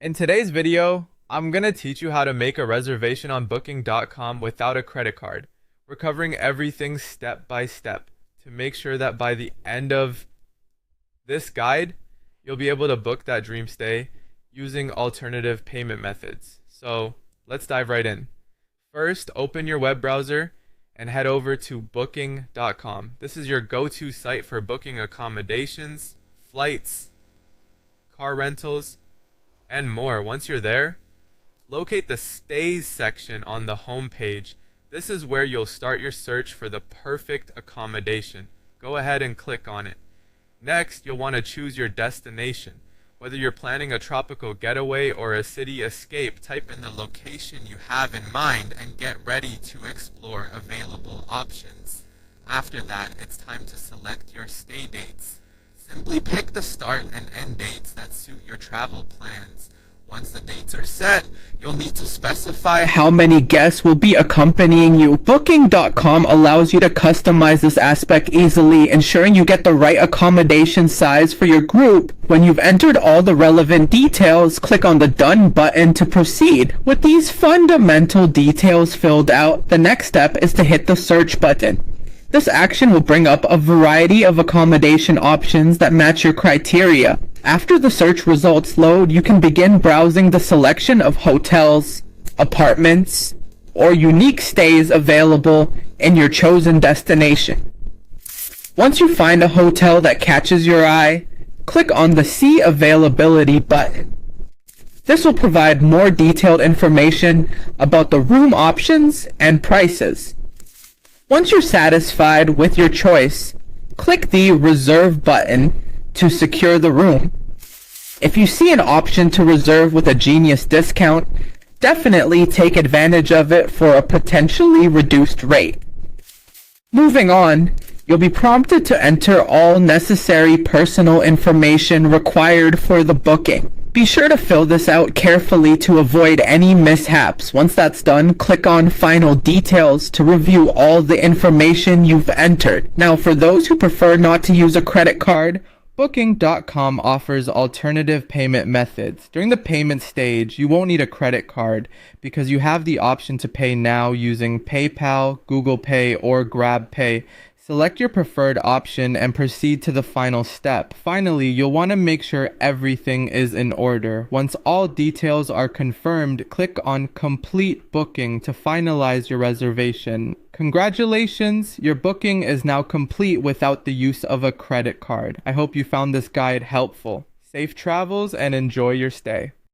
In today's video, I'm gonna teach you how to make a reservation on Booking.com without a credit card. We're covering everything step by step to make sure that by the end of this guide, you'll be able to book that dream stay using alternative payment methods. So let's dive right in. First, open your web browser and head over to Booking.com. This is your go-to site for booking accommodations, flights, car rentals, and more. Once you're there, locate the Stays section on the home page. This is where you'll start your search for the perfect accommodation. Go ahead and click on it. Next, you'll want to choose your destination. Whether you're planning a tropical getaway or a city escape, type in the location you have in mind and get ready to explore available options. After that, it's time to select your stay dates. Simply pick the start and end dates that suit your travel plans. Once the dates are set, you'll need to specify how many guests will be accompanying you. Booking.com allows you to customize this aspect easily, ensuring you get the right accommodation size for your group. When you've entered all the relevant details, click on the Done button to proceed. With these fundamental details filled out, the next step is to hit the Search button. This action will bring up a variety of accommodation options that match your criteria. After the search results load, you can begin browsing the selection of hotels, apartments, or unique stays available in your chosen destination. Once you find a hotel that catches your eye, click on the See Availability button. This will provide more detailed information about the room options and prices. Once you're satisfied with your choice, click the Reserve button to secure the room. If you see an option to reserve with a genius discount, definitely take advantage of it for a potentially reduced rate. Moving on, you'll be prompted to enter all necessary personal information required for the booking. Be sure to fill this out carefully to avoid any mishaps. Once that's done, click on Final Details to review all the information you've entered. Now, for those who prefer not to use a credit card, Booking.com offers alternative payment methods. During the payment stage, you won't need a credit card because you have the option to pay now using PayPal, Google Pay, or GrabPay. Select your preferred option and proceed to the final step. Finally, you'll want to make sure everything is in order. Once all details are confirmed, click on Complete Booking to finalize your reservation. Congratulations, your booking is now complete without the use of a credit card. I hope you found this guide helpful. Safe travels and enjoy your stay.